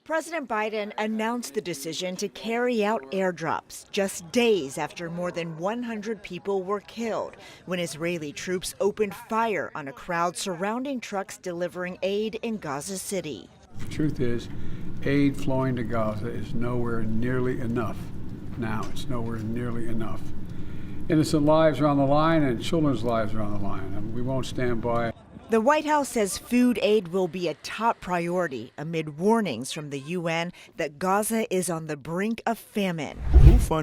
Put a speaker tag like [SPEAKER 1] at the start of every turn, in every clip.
[SPEAKER 1] President Biden announced the decision to carry out airdrops just days after more than 100 people were killed when Israeli troops opened fire on a crowd surrounding trucks delivering aid in Gaza City.
[SPEAKER 2] The truth is, aid flowing to Gaza is nowhere nearly enough. Now, it's nowhere nearly enough. Innocent lives are on the line and children's lives are on the line, and we won't stand by.
[SPEAKER 1] The White House says food aid will be a top priority amid warnings from the UN that Gaza is on the brink of famine.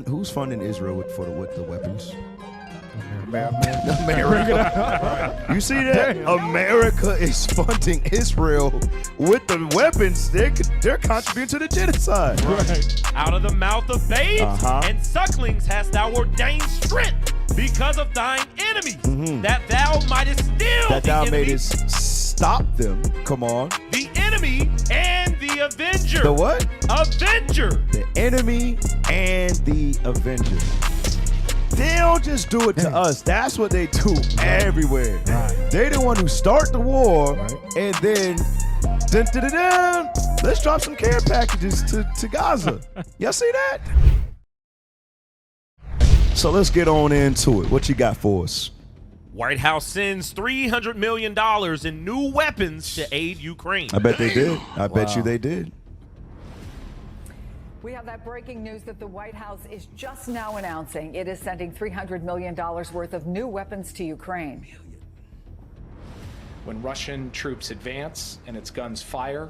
[SPEAKER 3] Who's funding Israel with the weapons?
[SPEAKER 4] America.
[SPEAKER 3] You see that? America is funding Israel with the weapons. They're contributing to the genocide.
[SPEAKER 4] Right.
[SPEAKER 5] Out of the mouth of babes and sucklings hast thou ordained strength because of thine enemies, that thou mightest still
[SPEAKER 3] That thou
[SPEAKER 5] the enemy,
[SPEAKER 3] mayest stop them. Come on.
[SPEAKER 5] the enemy and the avenger.
[SPEAKER 3] The what?
[SPEAKER 5] Avenger.
[SPEAKER 3] The enemy and the avenger. They don't just do it to us. That's what they do everywhere.
[SPEAKER 4] Right.
[SPEAKER 3] They the one who start the war, and then let's drop some care packages to Gaza. Y'all see that? So let's get on into it. What you got for us?
[SPEAKER 5] White House sends $300 million in new weapons to aid Ukraine.
[SPEAKER 3] I bet they did. I bet you they did.
[SPEAKER 6] We have that breaking news that the White House is just now announcing it is sending $300 million worth of new weapons to Ukraine.
[SPEAKER 7] When Russian troops advance and its guns fire,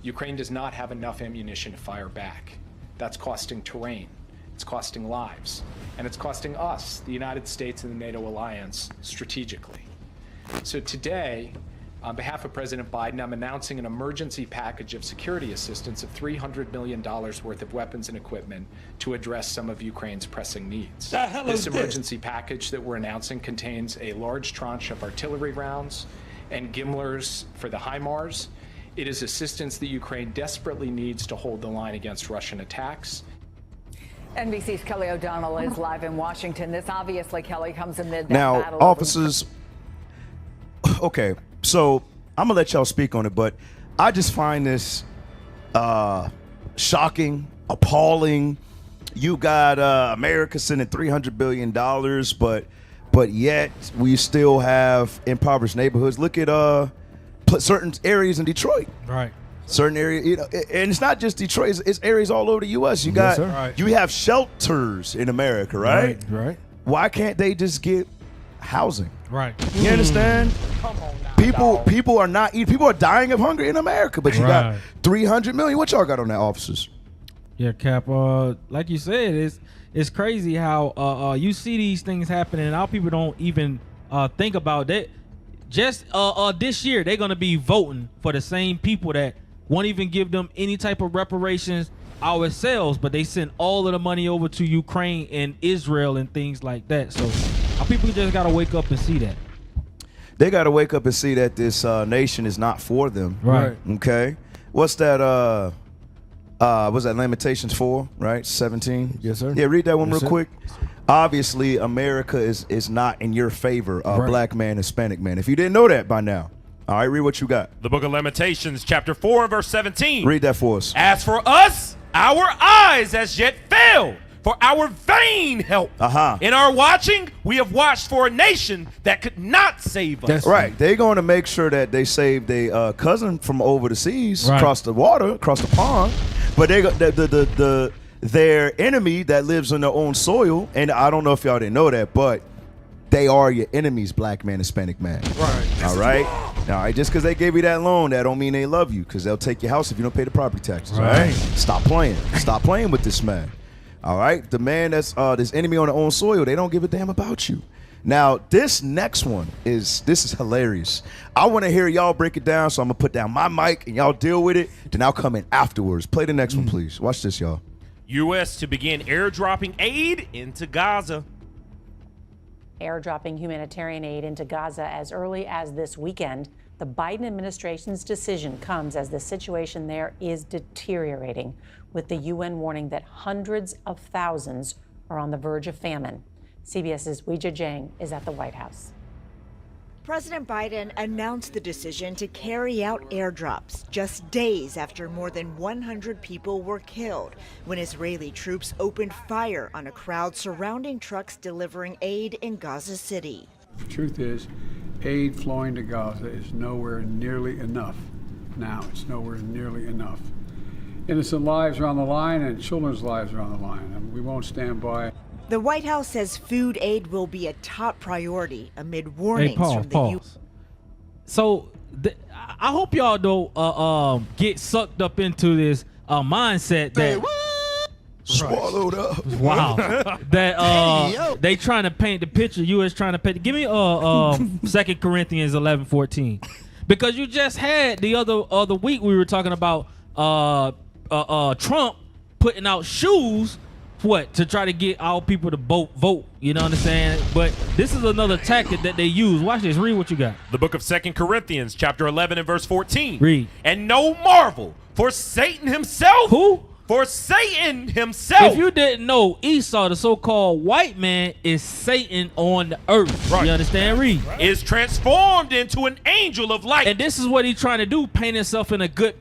[SPEAKER 7] Ukraine does not have enough ammunition to fire back. That's costing terrain, it's costing lives, and it's costing us, the United States and the NATO alliance, strategically. So today, on behalf of President Biden, I'm announcing an emergency package of security assistance of $300 million worth of weapons and equipment to address some of Ukraine's pressing needs. This emergency package that we're announcing contains a large tranche of artillery rounds and Gimlers for the HIMARS. It is assistance that Ukraine desperately needs to hold the line against Russian attacks.
[SPEAKER 6] NBC's Kelly O'Donnell is live in Washington. This obviously, Kelly, comes amid that
[SPEAKER 3] Now,
[SPEAKER 6] battle.
[SPEAKER 3] officers, okay, so I'm gonna let y'all speak on it, but I just find this shocking, appalling. You got America sending $300 billion, but yet we still have impoverished neighborhoods. Look at certain areas in Detroit.
[SPEAKER 4] Right.
[SPEAKER 3] Certain area, and it's not just Detroit; it's areas all over the U.S. You got, you have shelters in America, right?
[SPEAKER 4] Right.
[SPEAKER 3] Why can't they just get housing?
[SPEAKER 4] Right.
[SPEAKER 3] You understand?
[SPEAKER 6] Come on now,
[SPEAKER 3] People are not eating. People are dying of hunger in America, but you got 300 million. What y'all got on that, officers?
[SPEAKER 4] Yeah, Cap. Like you said, it's crazy how you see these things happening, and our people don't even think about that. Just this year, they're gonna be voting for the same people that won't even give them any type of reparations ourselves, but they send all of the money over to Ukraine and Israel and things like that. So our people just gotta wake up and see that.
[SPEAKER 3] They gotta wake up and see that this nation is not for them.
[SPEAKER 4] Right.
[SPEAKER 3] Okay. What's that? What's that? Lamentations 4, right? 17.
[SPEAKER 4] Yes, sir.
[SPEAKER 3] Yeah, read that one
[SPEAKER 4] Yes,
[SPEAKER 3] real
[SPEAKER 4] sir.
[SPEAKER 3] quick. Obviously, America is not in your favor, black man, Hispanic man. If you didn't know that by now, all right, read what you got.
[SPEAKER 5] The book of Lamentations, chapter 4 and verse 17.
[SPEAKER 3] Read that for us.
[SPEAKER 5] As for us, our eyes as yet failed for our vain help. In our watching, we have watched for a nation that could not save us.
[SPEAKER 3] That's right. They're going to make sure that they save their cousin from over the seas, across the water, across the pond. But they got their enemy that lives on their own soil. And I don't know if y'all didn't know that, but they are your enemies, black man, Hispanic man.
[SPEAKER 4] Right.
[SPEAKER 3] All right. All right. Just because they gave you that loan, that don't mean they love you, because they'll take your house if you don't pay the property taxes. All right. Stop playing. Stop playing with this man. All right. The man that's this enemy on their own soil, they don't give a damn about you. Now, this next one is hilarious. I want to hear y'all break it down, so I'm going to put down my mic and y'all deal with it. Then I'll come in afterwards. Play the next one, please. Watch this, y'all.
[SPEAKER 5] U.S. to begin airdropping aid into Gaza.
[SPEAKER 8] Airdropping humanitarian aid into Gaza as early as this weekend. The Biden administration's decision comes as the situation there is deteriorating, with the UN warning that hundreds of thousands are on the verge of famine. CBS's Weijia Jiang is at the White House.
[SPEAKER 1] President Biden announced the decision to carry out airdrops just days after more than 100 people were killed when Israeli troops opened fire on a crowd surrounding trucks delivering aid in Gaza City.
[SPEAKER 2] The truth is, aid flowing to Gaza is nowhere nearly enough. Now, it's nowhere nearly enough. Innocent lives are on the line and children's lives are on the line, and we won't stand by.
[SPEAKER 1] The White House says food aid will be a top priority amid warnings from the U.S.
[SPEAKER 4] So I hope y'all don't get sucked up into this mindset that
[SPEAKER 3] swallowed up.
[SPEAKER 4] Wow, that they trying to paint the picture. U.S. trying to paint. Give me 2 Corinthians 11:14, because you just had the other week we were talking about Trump putting out shoes. What, to try to get our people to vote, you know what I'm saying? But this is another tactic that they use. Watch this, read what you got.
[SPEAKER 5] The book of 2 Corinthians chapter 11 and verse 14.
[SPEAKER 4] Read.
[SPEAKER 5] And no marvel, for Satan himself.
[SPEAKER 4] Who?
[SPEAKER 5] For Satan himself.
[SPEAKER 4] If you didn't know, Esau, the so-called white man, is Satan on the earth.
[SPEAKER 5] Right.
[SPEAKER 4] You understand? Read.
[SPEAKER 5] Is transformed into an angel of light.
[SPEAKER 4] And this is what he's trying to do, paint himself in a good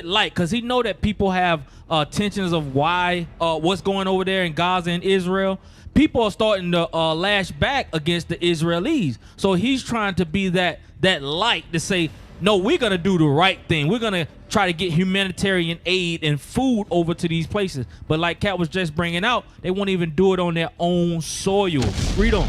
[SPEAKER 4] light, because he know that people have tensions of why what's going over there in Gaza and Israel. People are starting to lash back against the Israelis, so he's trying to be that light to say, no, we're gonna do the right thing. We're gonna try to get humanitarian aid and food over to these places. But like Kat was just bringing out, they won't even do it on their own soil. Read on.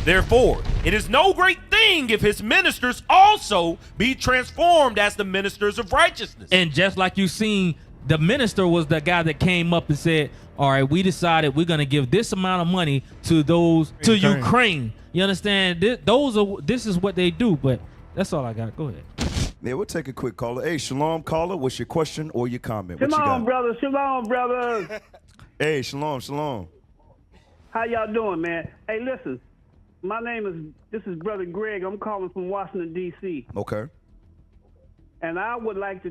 [SPEAKER 5] Therefore, it is no great thing if his ministers also be transformed as the ministers of righteousness.
[SPEAKER 4] And just like you seen, the minister was the guy that came up and said, all right, we decided we're going to give this amount of money to those, to Ukraine. You understand? This is what they do, but that's all I got. Go ahead.
[SPEAKER 3] Yeah, we'll take a quick caller. Hey, shalom, caller. What's your question or your comment? What
[SPEAKER 9] Shalom,
[SPEAKER 3] you got?
[SPEAKER 9] brother. Shalom, brother.
[SPEAKER 3] Hey, shalom.
[SPEAKER 9] How y'all doing, man? Hey, listen. This is Brother Greg. I'm calling from Washington, D.C.
[SPEAKER 3] Okay.
[SPEAKER 9] And I would like to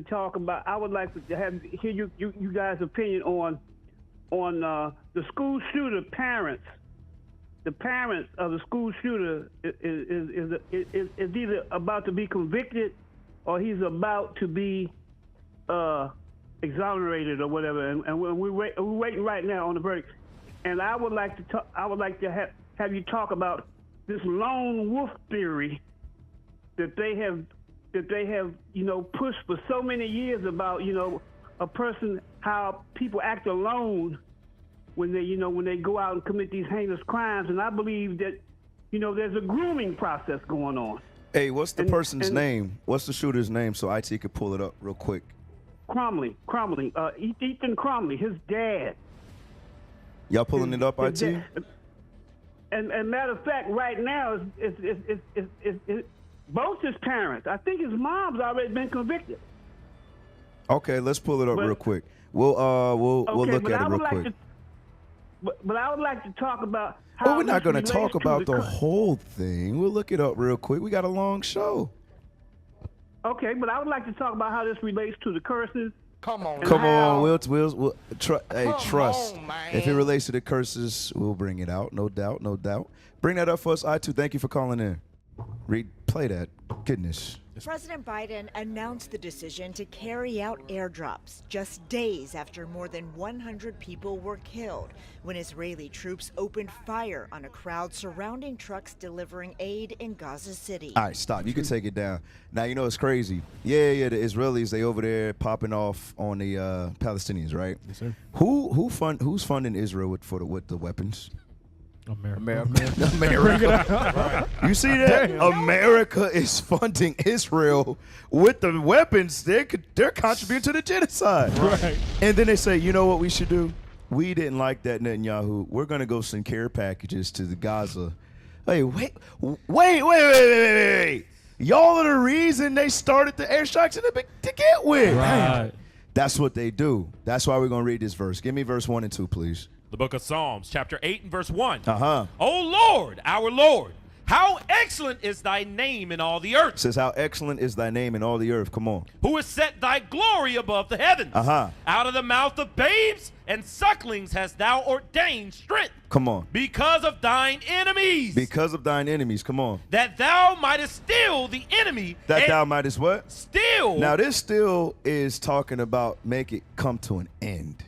[SPEAKER 9] hear you guys' opinion on the school shooter parents. The parents of the school shooter is either about to be convicted or he's about to be exonerated or whatever. And we're waiting right now on the verdict. And I would like to have you talk about this lone wolf theory that they have pushed for so many years about a person, how people act alone when they go out and commit these heinous crimes. And I believe that there's a grooming process going on.
[SPEAKER 3] Hey, what's the person's name? What's the shooter's name so IT could pull it up real quick?
[SPEAKER 9] Cromley, Ethan Cromley, his dad.
[SPEAKER 3] Y'all pulling it up, IT?
[SPEAKER 9] And matter of fact, right now, it's both his parents. I think his mom's already been convicted.
[SPEAKER 3] Okay, let's pull it up real quick. We'll look at it real quick.
[SPEAKER 9] But I would like to talk about how.
[SPEAKER 3] Well, we're not going to talk about the whole thing. We'll look it up real quick. We got a long show.
[SPEAKER 9] Okay, but I would like to talk about how this relates to the curses.
[SPEAKER 3] Come on. We'll trust. If it relates to the curses, we'll bring it out. No doubt. Bring that up for us, I2. Thank you for calling in. Play that. Goodness.
[SPEAKER 1] President Biden announced the decision to carry out airdrops just days after more than 100 people were killed when Israeli troops opened fire on a crowd surrounding trucks delivering aid in Gaza City.
[SPEAKER 3] All right, stop. You can take it down. Now, it's crazy. Yeah, the Israelis, they over there popping off on the Palestinians, right?
[SPEAKER 4] Yes, sir.
[SPEAKER 3] Who's funding Israel with the weapons?
[SPEAKER 4] America.
[SPEAKER 3] Right. You see that? America is funding Israel with the weapons. They're contributing to the genocide.
[SPEAKER 4] Right.
[SPEAKER 3] And then they say, you know what we should do? We didn't like that, Netanyahu. We're going to go send care packages to the Gaza. Hey, wait. Y'all are the reason they started the airstrikes to get with.
[SPEAKER 4] Right.
[SPEAKER 3] That's what they do. That's why we're going to read this verse. Give me verse 1 and 2, please.
[SPEAKER 5] The book of Psalms, chapter 8 and verse 1.
[SPEAKER 3] Uh-huh.
[SPEAKER 5] O Lord, our Lord, How excellent is thy name in all the earth.
[SPEAKER 3] It says, how excellent is thy name in all the earth. Come on.
[SPEAKER 5] Who has set thy glory above the heavens. Out of the mouth of babes and sucklings hast thou ordained strength.
[SPEAKER 3] Come on.
[SPEAKER 5] Because of thine enemies.
[SPEAKER 3] Because of thine enemies. Come on.
[SPEAKER 5] That thou mightest still the enemy.
[SPEAKER 3] That thou mightest what?
[SPEAKER 5] Still.
[SPEAKER 3] Now this still is talking about make it come to an end.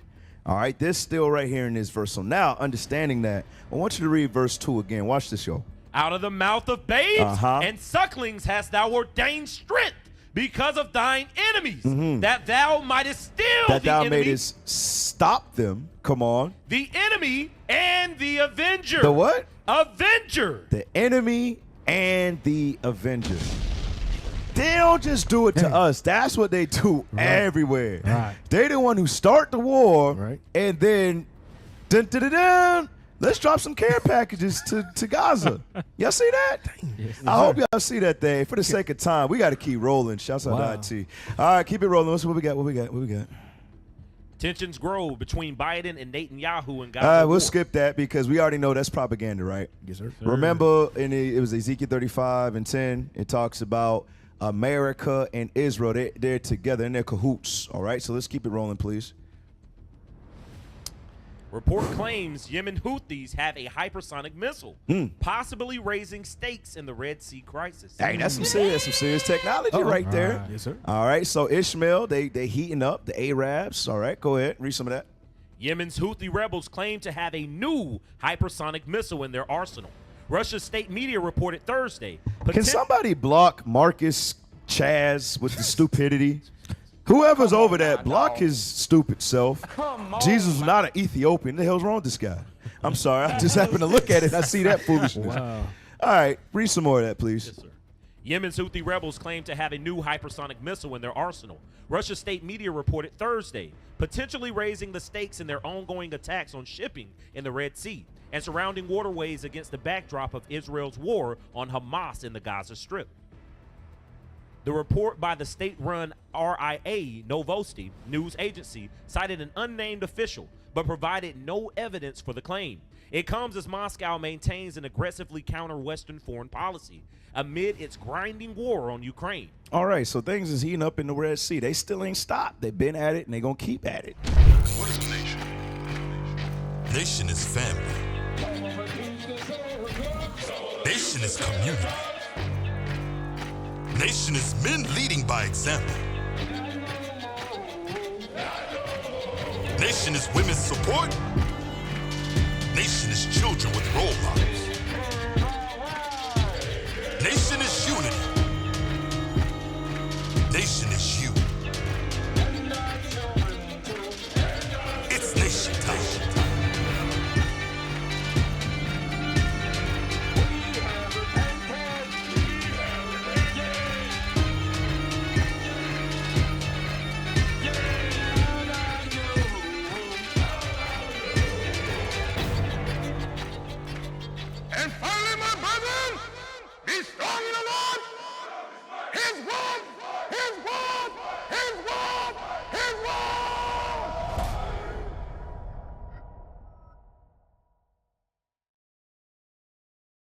[SPEAKER 3] All right. This still right here in this verse. So now understanding that, I want you to read verse 2 again. Watch this, yo.
[SPEAKER 5] Out of the mouth of babes and sucklings hast thou ordained strength because of thine enemies, that thou mightest still
[SPEAKER 3] that
[SPEAKER 5] the
[SPEAKER 3] thou
[SPEAKER 5] enemy,
[SPEAKER 3] mayest stop them. Come on.
[SPEAKER 5] The enemy and the avenger.
[SPEAKER 3] The what?
[SPEAKER 5] Avenger.
[SPEAKER 3] The enemy and the avenger. They don't just do it to us. That's what they do everywhere.
[SPEAKER 4] Right.
[SPEAKER 3] They the one who start the war, and then dun, dun, dun, dun, let's drop some care packages to Gaza. Y'all see that?
[SPEAKER 4] Yes,
[SPEAKER 3] I hope y'all see that thing. For the sake of time, we got to keep rolling. Shouts out to IT. All right, keep it rolling. Let's see what we got. What we got?
[SPEAKER 5] Tensions grow between Biden and Netanyahu and Gaza.
[SPEAKER 3] All right, we'll
[SPEAKER 5] war.
[SPEAKER 3] skip that because we already know that's propaganda, right?
[SPEAKER 2] Yes, sir.
[SPEAKER 3] Remember, it was Ezekiel 35:10. It talks about America and Israel. They're together and they're cahoots. All right, so let's keep it rolling, please.
[SPEAKER 5] Report claims Yemen Houthis have a hypersonic missile, possibly raising stakes in the Red Sea crisis.
[SPEAKER 3] Hey, that's some serious technology right there.
[SPEAKER 2] Yes, sir.
[SPEAKER 3] All right, so Ishmael, they heating up the Arabs. All right, go ahead, read some of that.
[SPEAKER 5] Yemen's Houthi rebels claim to have a new hypersonic missile in their arsenal. Russia's state media reported Thursday.
[SPEAKER 3] Can somebody block Marcus Chaz with the stupidity? Whoever's over that, block his stupid self. Jesus was not an Ethiopian. What the hell's wrong with this guy? I'm sorry. I just happened to look at it and I see that foolishness.
[SPEAKER 4] Wow.
[SPEAKER 3] All right, read some more of that, please.
[SPEAKER 5] Yes, sir. Yemen's Houthi rebels claim to have a new hypersonic missile in their arsenal. Russia's state media reported Thursday, potentially raising the stakes in their ongoing attacks on shipping in the Red Sea and surrounding waterways against the backdrop of Israel's war on Hamas in the Gaza Strip. The report by the state-run RIA Novosti news agency cited an unnamed official, but provided no evidence for the claim. It comes as Moscow maintains an aggressively counter-Western foreign policy amid its grinding war on Ukraine.
[SPEAKER 3] All right, so things is heating up in the Red Sea. They still ain't stopped. They've been at it, and they're going to keep at it.
[SPEAKER 10] What is a nation? Nation is family. Nation is community. Nation is men leading by example. Nation is women's support. Nation is children with role models. Nation is unity. Nation is you. It's nation time.
[SPEAKER 11] And finally, my brethren, be strong in the Lord. His word, his word, his word, his word.